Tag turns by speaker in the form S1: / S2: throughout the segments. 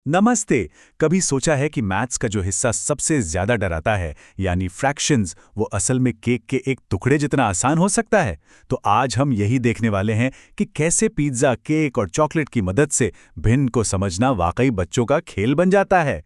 S1: नमस्ते। कभी सोचा है कि मैथ्स का जो हिस्सा सबसे ज्यादा डराता है यानी फ्रैक्शंस, वो असल में केक के एक टुकड़े जितना आसान हो सकता है? तो आज हम यही देखने वाले हैं कि कैसे पिज्जा, केक और चॉकलेट की मदद से भिन्न को समझना वाकई बच्चों का खेल बन जाता है।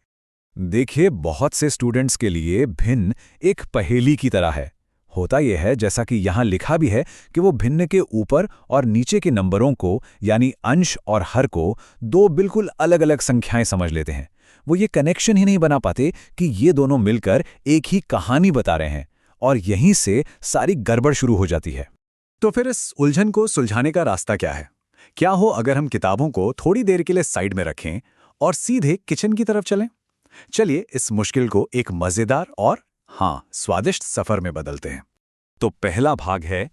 S2: देखिए, बहुत से स्टूडेंट्स के लिए भिन्न एक पहेली की तरह है। होता यह है, जैसा कि यहाँ लिखा भी है, कि वो भिन्न के ऊपर और नीचे के नंबरों को यानी अंश और हर को दो बिल्कुल अलग-अलग संख्याएं समझ लेते हैं। वो ये कनेक्शन ही नहीं बना पाते कि ये दोनों मिलकर एक ही कहानी बता रहे हैं, और यहीं से सारी गड़बड़ शुरू हो जाती है।
S1: तो फिर इस उलझन को सुलझाने का रास्ता क्या है? क्या हो अगर हम किताबों को थोड़ी देर के लिए साइड में रखें और सीधे किचन की तरफ चलें? चलिए इस मुश्किल को एक मजेदार और हाँ, स्वादिष्ट सफर में बदलते हैं। तो पहला भाग है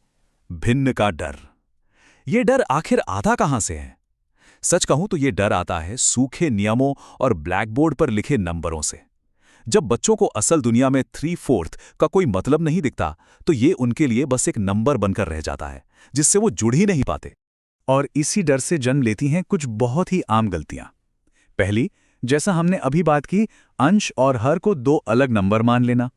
S1: भिन्न का डर। ये डर आखिर आता कहां से है? सच कहूं तो ये डर आता है सूखे नियमों और ब्लैकबोर्ड पर लिखे नंबरों से। जब बच्चों को असल दुनिया में 3/4 का कोई मतलब नहीं दिखता, तो ये उनके लिए बस एक नंबर बनकर रह जाता है, जिससे वो जुड़ ही नहीं पाते। और इसी डर से जन्म लेती हैं कुछ बहुत ही आम गलतियां। पहली, जैसा हमने अभी बात की, अंश और हर को दो अलग नंबर मान लेना।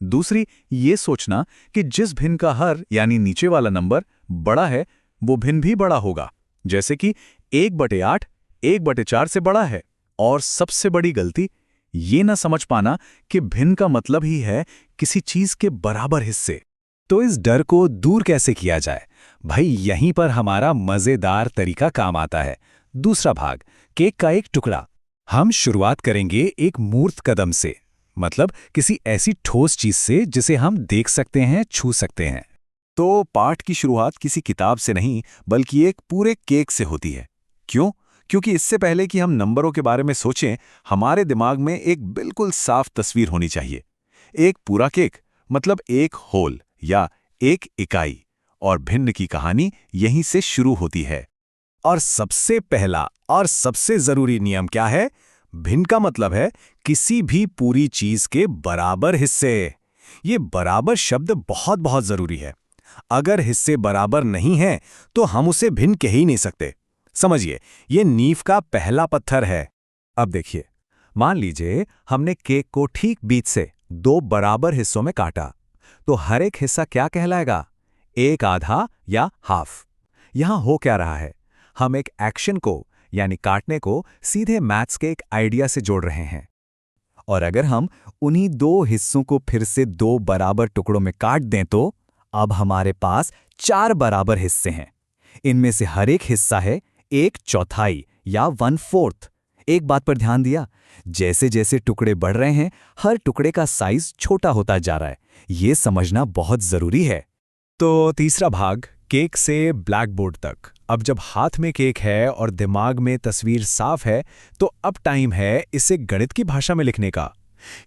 S1: दूसरी, ये सोचना कि जिस भिन्न का हर यानी नीचे वाला नंबर बड़ा है, वो भिन्न भी बड़ा होगा, जैसे कि 1/8 1/4 से बड़ा है। और सबसे बड़ी गलती, ये ना समझ पाना कि भिन्न का मतलब ही है किसी चीज के बराबर हिस्से।
S2: तो इस डर को दूर कैसे किया जाए? भाई, यहीं पर हमारा मजेदार तरीका काम आता है। दूसरा भाग, केक का एक टुकड़ा। हम शुरुआत करेंगे एक मूर्त कदम से, मतलब किसी ऐसी ठोस चीज से जिसे हम देख सकते हैं, छू सकते हैं।
S1: तो पाठ की शुरुआत किसी किताब से नहीं, बल्कि एक पूरे केक से होती है। क्यों? क्योंकि इससे पहले कि हम नंबरों के बारे में सोचें, हमारे दिमाग में एक बिल्कुल साफ तस्वीर होनी चाहिए। एक पूरा केक, मतलब एक होल या एक इकाई। और भिन्न की कहानी यहीं से शुरू होती है।
S2: और सबसे पहला और सबसे जरूरी नियम क्या है? भिन्न का मतलब है किसी भी पूरी चीज के बराबर हिस्से। ये बराबर शब्द बहुत बहुत जरूरी है। अगर हिस्से बराबर नहीं हैं, तो हम उसे भिन्न कह ही नहीं सकते। समझिए, ये नींव का पहला पत्थर है। अब देखिए, मान लीजिए हमने केक को ठीक बीच से दो बराबर हिस्सों में काटा, तो हर एक हिस्सा क्या कहलाएगा? एक आधा या हाफ। यहां हो क्या रहा है? हम एक एक्शन को यानी काटने को सीधे मैथ्स के एक आइडिया से जोड़ रहे हैं। और अगर हम उन्हीं दो हिस्सों को फिर से दो बराबर टुकड़ों में काट दें, तो अब हमारे पास 4 बराबर हिस्से हैं। इनमें से हर एक हिस्सा है 1/4 या 1/4। एक बात पर ध्यान दिया, जैसे जैसे टुकड़े बढ़ रहे हैं, हर टुकड़े का साइज छोटा होता जा रहा है। ये समझना बहुत जरूरी है। तो तीसरा भाग, केक से ब्लैकबोर्ड तक। अब जब हाथ में केक है और दिमाग में तस्वीर साफ है, तो अब टाइम है इसे गणित की भाषा में लिखने का।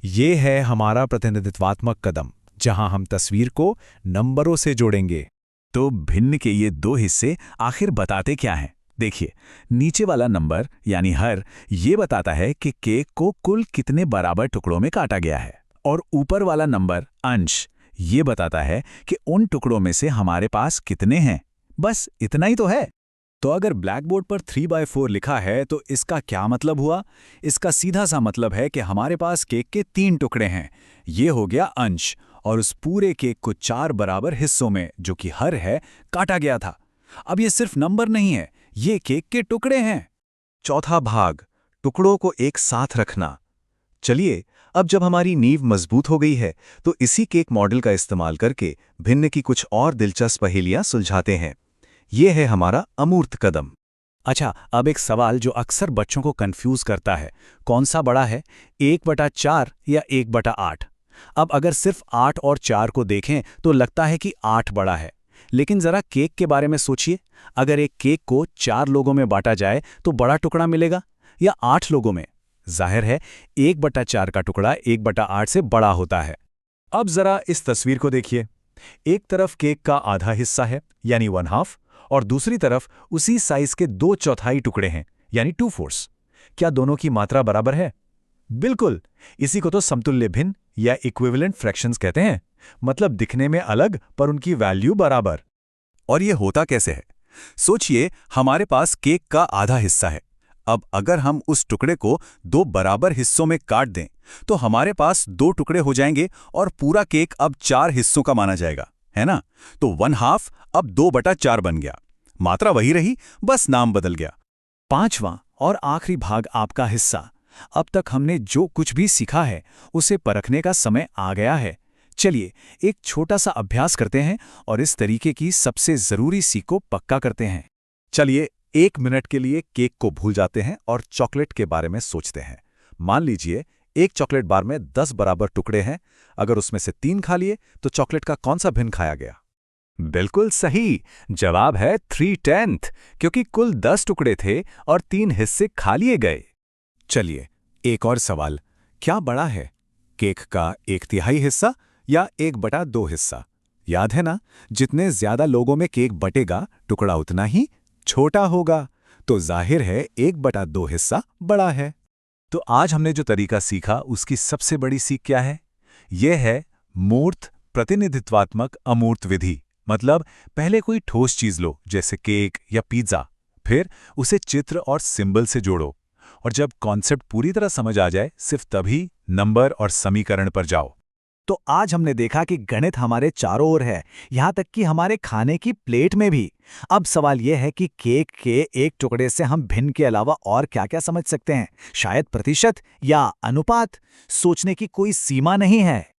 S2: ये है हमारा प्रतिनिधित्वात्मक कदम, जहां हम तस्वीर को नंबरों से जोड़ेंगे।
S1: तो भिन्न के ये दो हिस्से आखिर बताते क्या हैं? देखिए, नीचे वाला नंबर यानी हर, ये बताता है कि केक को कुल कितने बराबर टुकड़ों में काटा गया है। और ऊपर वाला नंबर अंश, ये बताता है कि उन टुकड़ों में से हमारे पास कितने हैं। बस इतना ही तो है। तो अगर ब्लैकबोर्ड पर 3/4 लिखा है, तो इसका क्या मतलब हुआ? इसका सीधा सा मतलब है कि हमारे पास केक के 3 टुकड़े हैं। ये हो गया अंश, और उस पूरे केक को 4 बराबर हिस्सों में, जो कि हर है, काटा गया था। अब ये सिर्फ नंबर नहीं है, ये केक के टुकड़े हैं।
S3: चौथा भाग, टुकड़ों को एक साथ रखना। चलिए, अब जब हमारी नींव मजबूत हो गई है, तो इसी केक मॉडल का इस्तेमाल करके भिन्न की कुछ और दिलचस्प पहेलियां सुलझाते हैं। ये है हमारा अमूर्त कदम।
S1: अच्छा, अब एक सवाल जो अक्सर बच्चों को कंफ्यूज करता है, कौन सा बड़ा है, 1/4 या 1/8? अब अगर सिर्फ 8 और 4 को देखें तो लगता है कि 8 बड़ा है। लेकिन जरा केक के बारे में सोचिए, अगर एक केक को 4 लोगों में बांटा जाए तो बड़ा टुकड़ा मिलेगा, या 8 लोगों में? जाहिर है 1/4 का टुकड़ा 1/8 से बड़ा होता है। अब जरा इस तस्वीर को देखिए। एक तरफ केक का आधा हिस्सा है यानी 1/2, और दूसरी तरफ उसी साइज के 2/4 टुकड़े हैं यानी 2/4। क्या दोनों की मात्रा बराबर है? बिल्कुल। इसी को तो समतुल्य भिन्न या इक्विवेलेंट फ्रैक्शंस कहते हैं। मतलब दिखने में अलग पर उनकी वैल्यू बराबर। और ये होता कैसे है? सोचिए, हमारे पास केक का आधा हिस्सा है,
S2: अब अगर हम उस टुकड़े को 2 बराबर हिस्सों में काट दें तो हमारे पास 2 टुकड़े हो जाएंगे और पूरा केक अब 4 हिस्सों का माना जाएगा, है ना? तो 1/2 अब 2/4 बन गया। मात्रा वही रही, बस नाम बदल गया।
S1: 5वां और आखिरी भाग आपका हिस्सा। अब तक हमने जो कुछ भी सीखा है उसे परखने का समय आ गया है। चलिए एक छोटा सा अभ्यास करते हैं और इस तरीके की सबसे जरूरी सीख को पक्का करते हैं।
S2: चलिए 1 मिनट के लिए केक को भूल जाते हैं और चॉकलेट के बारे में सोचते हैं। मान लीजिए एक चॉकलेट बार में 10 बराबर टुकड़े हैं। अगर उसमें से 3 खा लिए तो चॉकलेट का कौन सा भिन्न खाया गया?
S3: बिल्कुल सही। जवाब है 3/10, क्योंकि कुल 10 टुकड़े थे और 3 हिस्से खा लिए गए।
S1: चलिए एक और सवाल, क्या बड़ा है, केक का 1/3 हिस्सा या 1/2 हिस्सा? याद है ना, जितने ज्यादा लोगों में केक बटेगा टुकड़ा उतना ही छोटा होगा। तो जाहिर है 1/2 हिस्सा बड़ा है।
S3: तो आज हमने जो तरीका सीखा उसकी सबसे बड़ी सीख क्या है? यह है मूर्त प्रतिनिधित्वात्मक अमूर्त विधि। मतलब पहले कोई ठोस चीज लो, जैसे केक या पिज्जा, फिर उसे चित्र और सिंबल से जोड़ो, और जब कॉन्सेप्ट पूरी तरह समझ आ जाए सिर्फ तभी नंबर और समीकरण पर जाओ।
S1: तो आज हमने देखा कि गणित हमारे चारों ओर है, यहाँ तक कि हमारे खाने की प्लेट में भी। अब सवाल यह है कि केक के एक टुकड़े से हम भिन्न के अलावा और क्या-क्या समझ सकते हैं? शायद प्रतिशत या अनुपात? सोचने की कोई सीमा नहीं है।